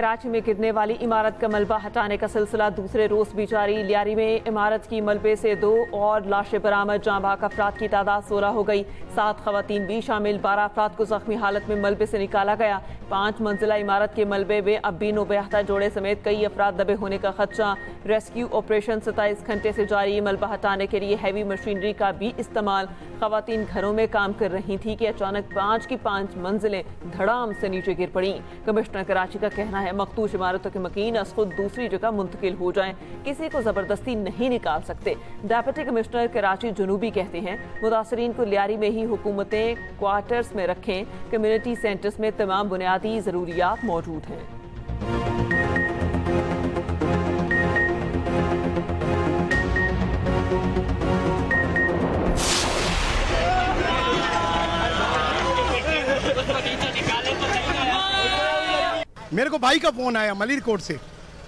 कराची में गिरने वाली इमारत का मलबा हटाने का सिलसिला दूसरे रोज भी जारी। लियारी में इमारत की मलबे से 2 और लाशें बरामद। जाँ बाग अफराद की तादाद 16 हो गई। 7 खवातीन भी शामिल। 12 अफराद को जख्मी हालत में मलबे से निकाला गया। 5 मंजिला इमारत के मलबे में अब भी नौबेहता जोड़े समेत कई अफराद दबे होने का खदशा। रेस्क्यू ऑपरेशन 27 घंटे से जारी। मलबा हटाने के लिए हैवी मशीनरी का भी इस्तेमाल। खवातीन घरों में काम कर रही थी कि अचानक 5 की 5 मंजिलें धड़ाम से नीचे गिर पड़ी। कमिश्नर कराची का कहना है मखदूश इमारतों के मकीन अस खुद दूसरी जगह मुंतकिल हो जाएं, किसी को जबरदस्ती नहीं निकाल सकते। डिप्टी कमिश्नर कराची जनूबी कहते हैं मुतासरीन को लियारी में ही हुकूमतें क्वार्टर्स में रखें। कम्युनिटी सेंटर्स में तमाम बुनियादी जरूरियात मौजूद हैं। मेरे को भाई का फोन आया मलिर कोट से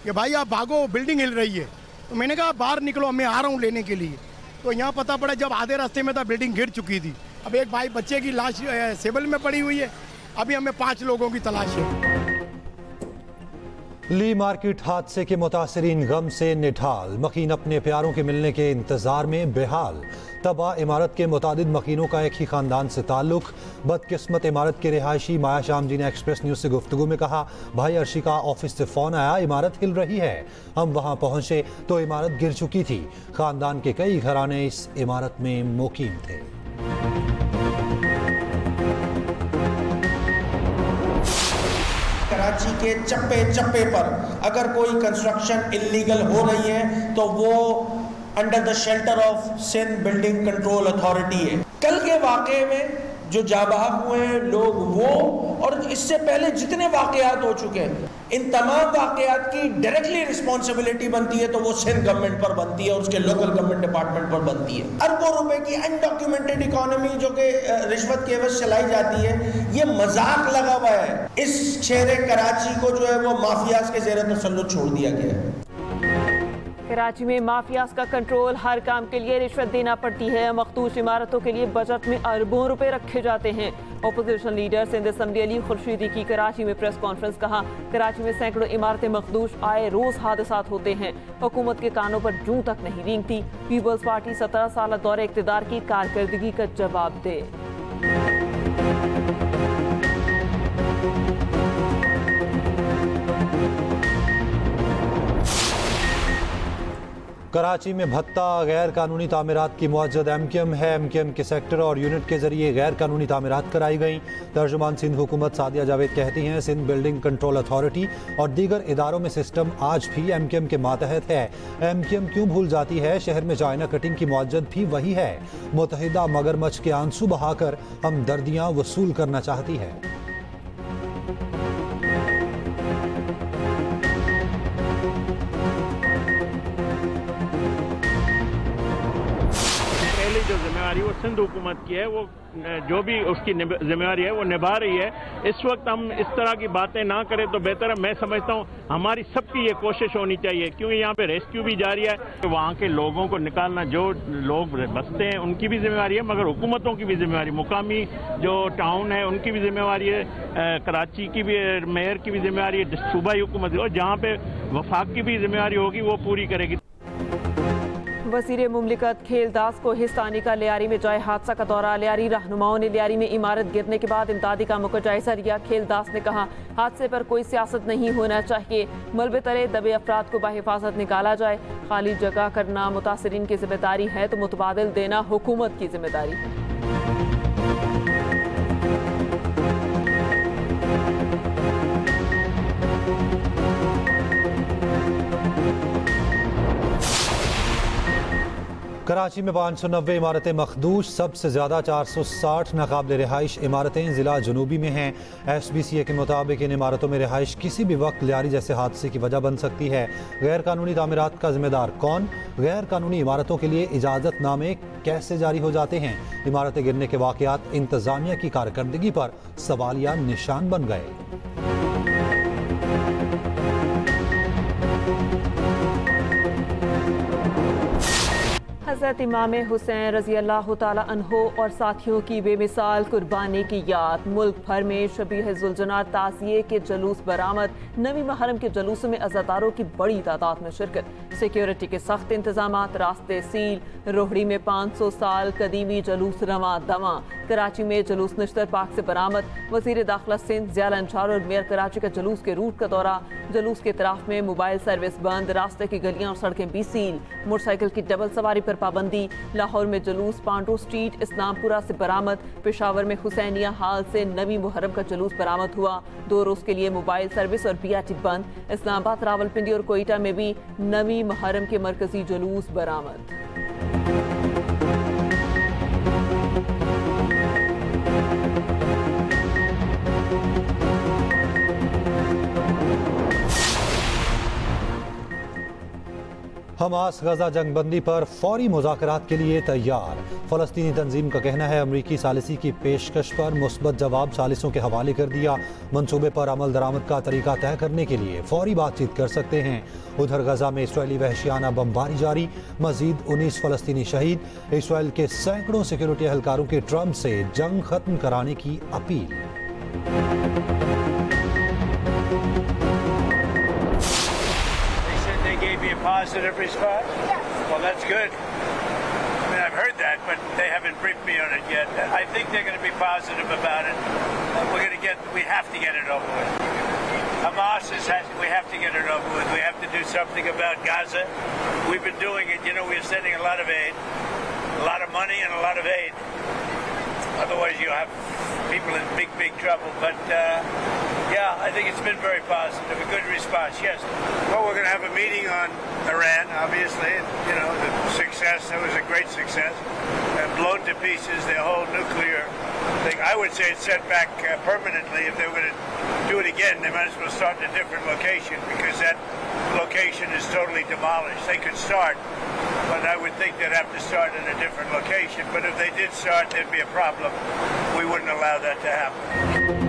कि भाई आप भागो, बिल्डिंग हिल रही है। तो मैंने कहा बाहर निकलो, मैं आ रहा हूँ लेने के लिए। तो यहाँ पता पड़ा जब आधे रास्ते में था बिल्डिंग गिर चुकी थी। अब एक भाई बच्चे की लाश सिविल में पड़ी हुई है। अभी हमें 5 लोगों की तलाश है। ली मार्केट हादसे के मुतासरीन गम से निढाल। मकीन अपने प्यारों के मिलने के इंतजार में बेहाल। तबाह इमारत के मुतादिद मकीनों का एक ही खानदान से ताल्लुक। बदकिस्मत इमारत के रिहायशी माया शाम जी ने एक्सप्रेस न्यूज से गुफ्तगू में कहा, भाई अर्शी का ऑफिस से फोन आया, इमारत हिल रही है। हम वहां पहुंचे तो इमारत गिर चुकी थी। खानदान के कई घराने इस इमारत में मुकीम थे। कराची के चप्पे चप्पे पर अगर कोई कंस्ट्रक्शन इल्लीगल हो रही है तो वो under the shelter of Sindh building control authority है। कल के वाक़े में जो जाबाग हुए हैं लोग वो और इससे पहले जितने वाक़यात हो चुके हैं, इन तमाम वाक़यात की डायरेक्टली रिस्पॉन्सिबिलिटी बनती है तो वो सिंध गवर्नमेंट पर बनती है और उसके लोकल गवर्नमेंट डिपार्टमेंट पर बनती है। अरबों रुपए की अनडॉक्यूमेंटेड इकोनॉमी जो कि रिश्वत के एवज चलाई जाती है, ये मजाक लगा हुआ है। इस शहर कराची को जो है वो माफियाज के ज़ेर तसल्लुत छोड़ दिया गया है। कराची में माफियाज का कंट्रोल, हर काम के लिए रिश्वत देना पड़ती है। मखदूश इमारतों के लिए बजट में अरबों रुपए रखे जाते हैं। Opposition leader Sindh assembly Ali Khurshidi की कराची में प्रेस कॉन्फ्रेंस। कहा, कराची में सैकड़ों इमारतें मखदूश, आए रोज हादसात होते हैं। हुकूमत के कानों पर जूं तक नहीं रेंगती। पीपल्स पार्टी 17 साल दौरे इक़्तिदार की कारकर्दगी का जवाब दे। कराची में भत्ता गैर कानूनी तामीरात की मुअज्जद MKM है। MKM के सेक्टर और यूनिट के जरिए गैर कानूनी तामीरात कराई गई। तर्जुमान सिंध हुकूमत सादिया जावेद कहती हैं सिंध बिल्डिंग कंट्रोल अथॉरिटी और दीगर इदारों में सिस्टम आज भी MKM के मातहत है। MKM क्यों भूल जाती है, शहर में चाइना कटिंग की मुअज्जद भी वही है। मुतहिदा मगरमच्छ के आंसू बहाकर हमदर्दियाँ वसूल करना चाहती है। जो जिम्मेवारी वो सिंध हुकूमत की है, वो जो भी उसकी जिम्मेवारी है वो निभा रही है। इस वक्त हम इस तरह की बातें ना करें तो बेहतर है। मैं समझता हूँ हमारी सबकी ये कोशिश होनी चाहिए, क्योंकि यहाँ पे रेस्क्यू भी जारी है। वहाँ के लोगों को निकालना, जो लोग बसते हैं उनकी भी जिम्मेवारी है, मगर हुकूमतों की भी जिम्मेवारी, मुकामी जो टाउन है उनकी भी जिम्मेवारी है, कराची की भी मेयर की भी जिम्मेवारी है, सूबाई हुकूमत और जहाँ पे वफाक की भी जिम्मेवारी होगी वो पूरी करेगी। वज़ीर मुमलिकत खेलदास को हिस्सानी का लियारी में जाए हादसा का दौरा। लियारी रहनुमाओं ने लियारी में इमारत गिरने के बाद इमदादी कामों का जायजा लिया। खेलदास ने कहा, हादसे पर कोई सियासत नहीं होना चाहिए। मलबे तले दबे अफराद को बाहिफाजत निकाला जाए। खाली जगह करना मुतासरीन की जिम्मेदारी है तो मुतबादिल देना हुकूमत की जिम्मेदारी है। कराची में 590 इमारतें मखदूश, सबसे ज़्यादा 460 नाकाबिल रिहाइश इमारतें ज़िला जनूबी में हैं। SBCA के मुताबिक इन इमारतों में रिहाइश किसी भी वक्त लियारी जैसे हादसे की वजह बन सकती है। गैर कानूनी तामीरात का जिम्मेदार कौन? गैर कानूनी इमारतों के लिए इजाज़तनामे कैसे जारी हो जाते हैं? इमारतें गिरने के वाक़यात इंतज़ामिया की कारकर्दगी पर सवालिया निशान बन गए। हज़रत इमाम हुसैन रज़ी अल्लाह ताला अन्हो और साथियों की बेमिसाल कुर्बानी की याद। मुल्क भर में शबीह ज़ुलजनात ताज़िये के जुलूस बरामद। नवी मुहर्रम के जुलूसों में अज़ादारों की बड़ी तादाद में शिरकत। सिक्योरिटी के सख्त इंतजाम, रास्ते सील। रोहड़ी में 500 साल कदीमी जुलूस रवां दवां। कराची में जुलूस नश्तर पाक से बरामद। वज़ीर दाखिला सिंध ज़ियाल अंसार और मेयर कराची का जुलूस के रूट का दौरा। जुलूस के इतराफ में मोबाइल सर्विस बंद, रास्ते की गलियां और सड़कें भी सील। मोटरसाइकिल की डबल सवारी पर पाबंदी। लाहौर में जुलूस पांडू स्ट्रीट इस्लामपुरा से बरामद। पेशावर में हुसैनिया हाल से नवी मुहर्रम का जुलूस बरामद हुआ। 2 रोज के लिए मोबाइल सर्विस और बीआरटी बंद। इस्लामाबाद, रावलपिंडी और कोयटा में भी नवी मुहर्रम के मरकजी जुलूस बरामद। हमास गजा जंगबंदी पर फौरी मुज़ाकरात के लिए तैयार। फ़लस्तीनी तंजीम का कहना है अमरीकी सालिसी की पेशकश पर मुस्बत जवाब सालिसों के हवाले कर दिया। मंसूबे पर अमल दरामद का तरीका तय करने के लिए फौरी बातचीत कर सकते हैं। उधर गजा में इसराइली वहशियाना बमबारी जारी, मजीद 19 फ़लस्तीनी शहीद। इसराइल के सैकड़ों सिक्योरिटी एहलकारों के ट्रंप से जंग खत्म कराने की appeal. Positive response? Yes. Well, that's good. I mean, I've heard that, but they haven't briefed me on it yet. I think they're going to be positive about it. We have to get it over with. Hamas we have to get it over with. We have to do something about Gaza. We've been doing it. You know, we're sending a lot of aid, a lot of money and a lot of aid. Otherwise, you have people in big trouble. But, yeah, I think it's been very positive, a good response, yes. Well, we're going to have a meeting on Iran, obviously. You know, the success, that was a great success. Blown to pieces, their whole nuclear thing. I would say it's set back permanently. If they were going to do it again, they might as well start in a different location because that location is totally demolished. They could start, but I would think they'd have to start in a different location. But if they did start, there'd be a problem. We wouldn't allow that to happen.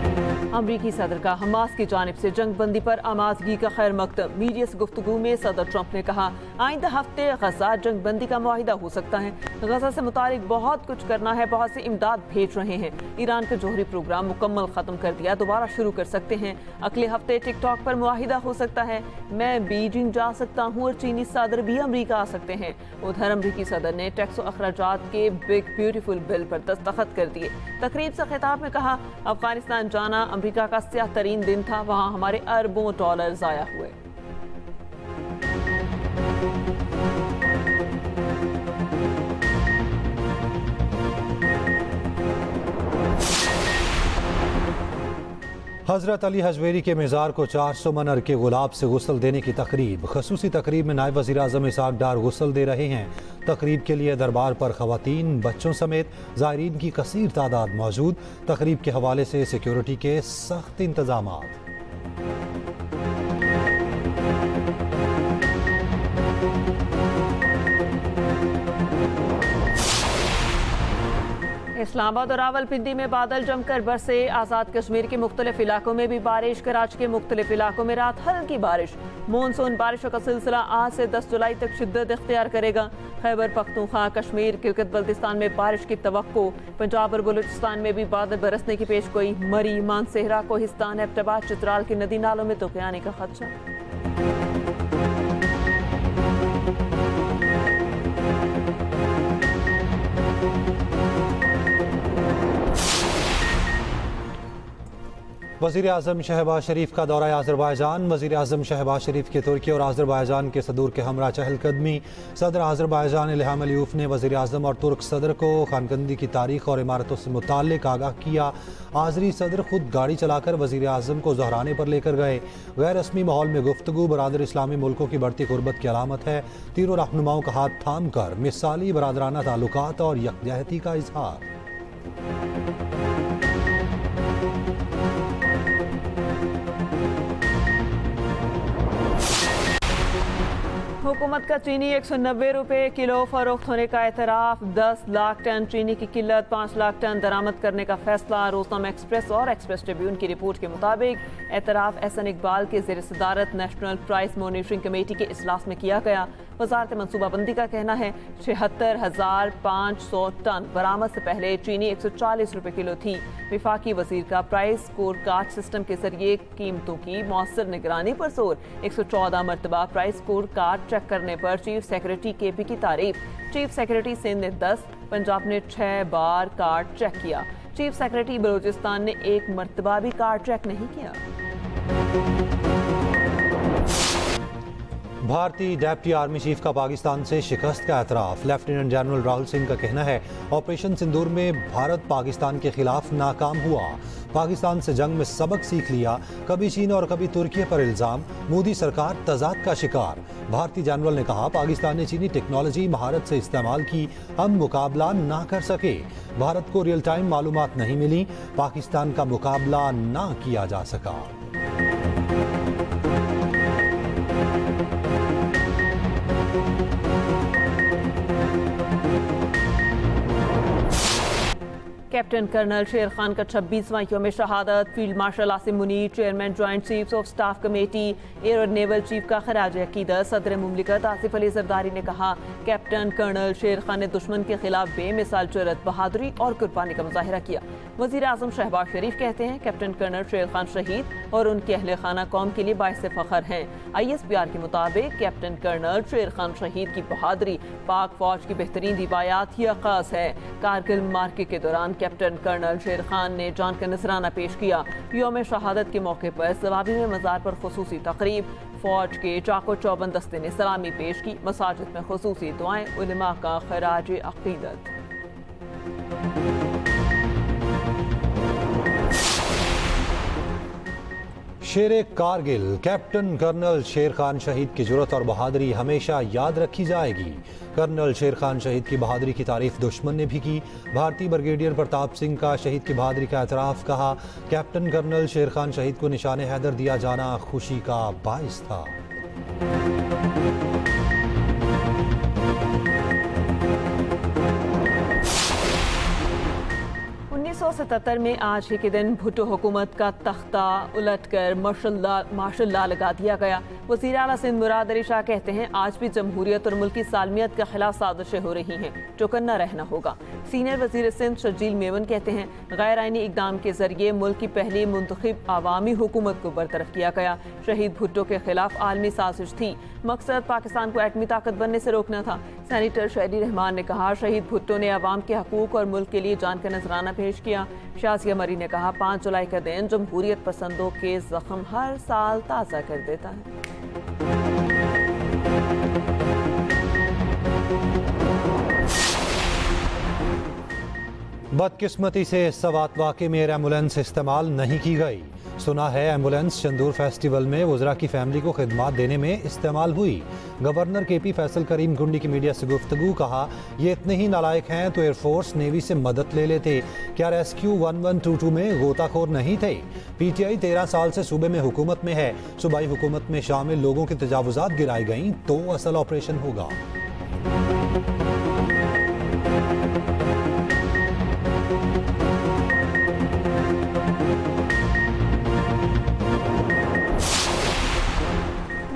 अमरीकी सदर का Hamas की जानिब से जंगबंदी पर आमादगी का खैर मकदम। Media से गुफ्तगू में सदर ट्रंप ने कहा आइंदा हफ्ते गजा जंगबंदी का मुआहिदा हो सकता है। गजा से मुतालिक बहुत कुछ करना है, बहुत सी इमदाद भेज रहे हैं। ईरान का जोहरी प्रोग्राम मुकम्मल ख़त्म कर दिया, दोबारा शुरू कर सकते हैं। अगले हफ्ते टिकटॉक पर मुआहिदा हो सकता है। मैं बीजिंग जा सकता हूँ और चीनी सदर भी अमरीका आ सकते हैं। उधर अमरीकी सदर ने टैक्स और अखराजात के बिग ब्यूटीफुल बिल पर दस्तखत कर दिए। तकरीब से खिताब में कहा अफगानिस्तान जाना अमरीका का स्याह तरीन दिन था, वहां हमारे अरबों डॉलर जाया हुए। हज़रत अली हजवेरी के मज़ार को 400 मन अर्के गुलाब से गुस्ल देने की तकरीब। खसूसी तकरीब में नायब वज़ीर आज़म इसहाक़ डार गुस्ल दे रहे हैं। तकरीब के लिए दरबार पर ख़वातीन, बच्चों समेत ज़ायरीन की कसीर तादाद मौजूद। तकरीब के हवाले से सिक्योरिटी के सख्त इंतज़ामात। इस्लामाबाद और रावलपिंडी में बादल जमकर बरसे। आज़ाद कश्मीर के मुख्तलिफ इलाकों में भी बारिश। कराची के मुख्तलिफ इलाकों में रात हल्की बारिश। मानसून बारिशों का सिलसिला आज से 10 जुलाई तक शिद्दत इख्तियार करेगा। खैबर पख्तूनख्वा, कश्मीर, गिलगित बल्तिस्तान में बारिश की तवक्को। पंजाब और बलूचिस्तान में भी बादल बरसने की पेशगोई। मरी, मानसेहरा, कोहिस्तान, एबटाबाद, चित्राल के नदी नालों में तूफ़ान का खदशा। वज़ीर आज़म शहबाज शरीफ का दौरा आज़रबाईजान। वज़ीर आज़म शहबाज शरीफ के तुर्की और आज़रबाईजान के सदूर के हमरा चहलकदमी। सदर आज़रबाईजान इल्हाम अलीयूफ ने वज़ीर आज़म और तुर्क सदर को खानकंदी की तारीख और इमारतों से मुताल्लिक़ आगाह किया। आज़री सदर खुद गाड़ी चलाकर वज़ीर आज़म को ज़हराने पर लेकर गए। गैर रस्मी माहौल में गुफ्तगू बरादर इस्लामी मुल्कों की बढ़ती गुर्बत की अलामत है। तीनों रहनुमाओं का हाथ थाम कर मिसाली बरादराना ताल्लुकात और यकजहती का इजहार। हुकूमत का चीनी 190 रुपये किलो फरोख्त होने का एतराफ़। 10 लाख टन चीनी की किल्लत, 5 लाख टन दरामद करने का फैसला। रोजनामा एक्सप्रेस और एक्सप्रेस ट्रिब्यून की रिपोर्ट के मुताबिक एतराफ़ एहसन इकबाल के ज़ेर सदारत नेशनल प्राइस मॉनिटरिंग कमेटी के इजलास में किया गया। वजारत मनसूबाबंदी का कहना है 76,500 टन बरामद से पहले चीनी 140 रुपये किलो थी। विफाकी वजीर का प्राइस स्कोर कार्ड सिस्टम के जरिए कीमतों की मौसर निगरानी पर जोर। 114 मरतबा प्राइस स्कोर कार्ड चेक करने पर चीफ सेक्रेटरी KP की तारीफ। चीफ सेक्रेटरी सिंध ने 10, पंजाब ने 6 बार कार्ड चेक किया। चीफ सेक्रेटरी बलूचिस्तान ने 1 मरतबा भी कार्ड चेक नहीं किया। भारतीय डेप्टी आर्मी चीफ का पाकिस्तान से शिकस्त का एतराफ़। लेफ्टिनेंट जनरल राहुल सिंह का कहना है ऑपरेशन सिंदूर में भारत पाकिस्तान के खिलाफ नाकाम हुआ। पाकिस्तान से जंग में सबक सीख लिया। कभी चीन और कभी तुर्की पर इल्ज़ाम, मोदी सरकार तजाद का शिकार। भारतीय जनरल ने कहा पाकिस्तान ने चीनी टेक्नोलॉजी महारत से इस्तेमाल की, हम मुकाबला ना कर सके। भारत को रियल टाइम मालूमात नहीं मिली, पाकिस्तान का मुकाबला ना किया जा सका। कैप्टन कर्नल शेर खान का 26वां यौम शहादत। Field marshal Asim Munir, chairman joint chiefs of staff committee air और नेवल चीफ का खराज अकीदत। सदर मुमलिकत आसिफ अली जरदारी ने कहा कैप्टन कर्नल शेर खान ने दुश्मन के खिलाफ बेमिसाल जुर्रत, बहादुरी और कुर्बानी का मुजाहिरा किया। वजीर आजम शहबाज शरीफ कहते हैं कैप्टन कर्नल शेर खान शहीद और उनके अहले खाना कौम के लिए बाइस फख्र हैं। ISPR के मुताबिक कैप्टन कर्नल शेर खान शहीद की बहादुरी पाक फौज की बेहतरीन रिवायात ही अक्कास है। कारगिल मार्के के दौरान कैप्टन कर्नल शेर खान ने जान का नजराना पेश किया। यौम शहादत के मौके पर सवाबी में मज़ार पर खुसूसी तकरीब। फौज के चाको चौबंद दस्ते ने सलामी पेश की। मसाजिद में खुसूसी दुआएं, उलमा का खराज अकीदत। शेरे कारगिल कैप्टन कर्नल शेर खान शहीद की जुर्रत और बहादुरी हमेशा याद रखी जाएगी। कर्नल शेर खान शहीद की बहादुरी की तारीफ दुश्मन ने भी की। भारतीय ब्रिगेडियर प्रताप सिंह का शहीद की बहादुरी का एतराफ़। कहा कैप्टन कर्नल शेर खान शहीद को निशान हैदर दिया जाना खुशी का बाइस था। 1977 में आज ही के दिन भुट्टो हुकूमत का तख्ता उलटकर मार्शल लॉ लगा दिया गया। वज़ीर आला सिंध मुराद अली शाह कहते हैं आज भी जमहूरियत और मुल्की सालमियत के खिलाफ साजिशें हो रही हैं, चौकन्ना रहना होगा। सीनियर वज़ीर सिंध शर्जील मेमन कहते हैं गैर आइनी इक़दाम के जरिए मुल्क की पहली मुंतखब आवामी हुकूमत को बरतरफ किया गया। शहीद भुट्टो के खिलाफ आलमी साजिश थी, मकसद पाकिस्तान को एटमी ताकत बनने से रोकना था। सेनेटर शहरी रहमान ने कहा शहीद भुट्टो ने अवाम के हकूक और मुल्क के लिए जान का नजराना पेश किया। शाजिया मरी ने कहा 5 जुलाई का दिन जमहूरियत पसंदों के जख्म हर साल ताज़ा कर देता है। बदकिस्मती से सवात वाक़े में एम्बुलेंस इस्तेमाल नहीं की गई। सुना है एम्बुलेंस चंदूर फेस्टिवल में वज़रा की फैमिली को खिदमात देने में इस्तेमाल हुई। गवर्नर KP फैसल करीम गुंडी की मीडिया से गुफ्तगू। कहा ये इतने ही नालायक हैं तो एयरफोर्स नेवी से मदद ले लेते। क्या रेस्क्यू 1122 में गोताखोर नहीं थे? PTI 13 साल से सूबे में हुकूमत में है। सूबाई हुकूमत में शामिल लोगों की तजावुजात गिराई गई तो असल ऑपरेशन होगा।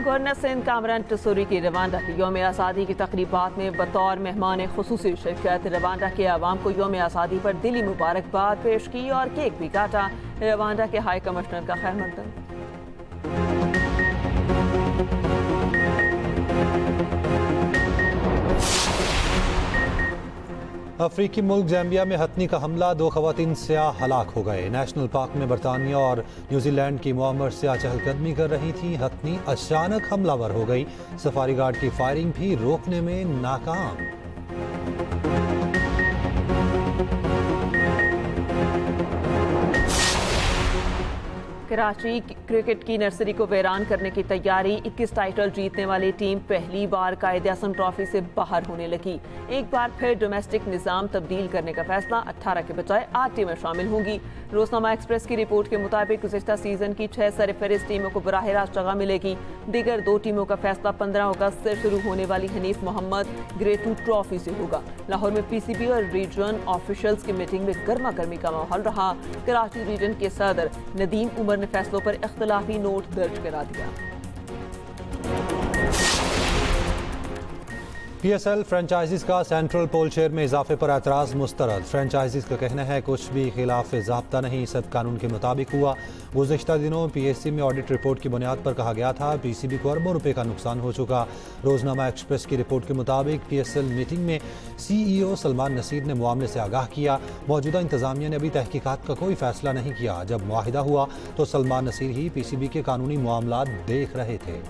गवर्नर सिंध कामरान टसूरी की रवांडा की यौम आज़ादी की तकरीबात में बतौर मेहमान खुसूसी शिरकत। रवांडा के आवाम को यौम आज़ादी पर दिली मुबारकबाद पेश की और केक भी काटा। रवांडा के हाई कमिश्नर का खैर मकदम। अफ्रीकी मुल्क ज़ैम्बिया में हथनी का हमला, 2 ख़वातीन सियाह हलाक हो गए। नेशनल पार्क में बरतानिया और न्यूजीलैंड की मुआमर सियाह चहलकदमी कर रही थी। हथनी अचानक हमलावर हो गई। सफारी गार्ड की फायरिंग भी रोकने में नाकाम। कराची क्रिकेट की नर्सरी को वीरान करने की तैयारी। 21 टाइटल जीतने वाली टीम पहली बार कायद-ए-आज़म ट्रॉफी से बाहर होने लगी। एक बार फिर डोमेस्टिक निज़ाम तब्दील करने का फैसला। 18 के बजाय 8 टीमें शामिल होंगी। रोजनामा एक्सप्रेस की रिपोर्ट के मुताबिक गुज़िश्ता सीजन की 6 सरफहरिस्त टीमों को बराह रास्त जगह मिलेगी। दीगर 2 टीमों का फैसला 15 अगस्त से शुरू होने वाली हनीफ मोहम्मद ग्रेड 2 ट्रॉफी से होगा। लाहौर में PCB और रीजन ऑफिशियल्स की मीटिंग में गर्मा गर्मी का माहौल रहा। कराची रीजन के सदर नदीम उमर ने फैसलों पर इख्तिलाफी नोट दर्ज करा दिया। PSL फ्रेंचाइजीज का सेंट्रल पोल शेयर में इजाफे पर एतराज़ मुस्तरद। फ्रेंचाइजीज का कहना है कुछ भी खिलाफ ज़ाब्ता नहीं, सब कानून के मुताबिक हुआ। गुज़िश्ता दिनों PSC में ऑडिट रिपोर्ट की बुनियाद पर कहा गया था PCB को अरबों रुपए का नुकसान हो चुका। रोजनामा एक्सप्रेस की रिपोर्ट के मुताबिक PSL मीटिंग में CEO सलमान नसीर ने मामले से आगाह किया। मौजूदा इंतजामिया ने अभी तहकीकात का कोई फैसला नहीं किया। जब मुआहिदा हुआ तो सलमान नसीर ही PCB के कानूनी मामलात देख रहे थे।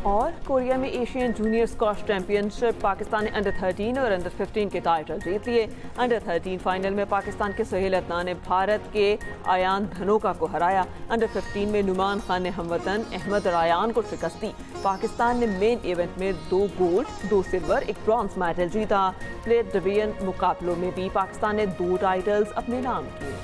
और कोरिया में Asian junior squash championship Pakistan ने अंडर 13 और अंडर 15 के टाइटल जीत लिए। अंडर 13 फाइनल में पाकिस्तान के सोहेल अदनान ने भारत के आयान धनोका को हराया। अंडर 15 में नुमान खान ने हमवतन अहमद रायान को शिकस्त दी। पाकिस्तान ने मेन इवेंट में 2 गोल्ड, 2 सिल्वर, 1 ब्रॉन्ज मेडल जीता। प्लेट डिवीजन मुकाबलों में भी पाकिस्तान ने 2 टाइटल्स अपने नाम किए।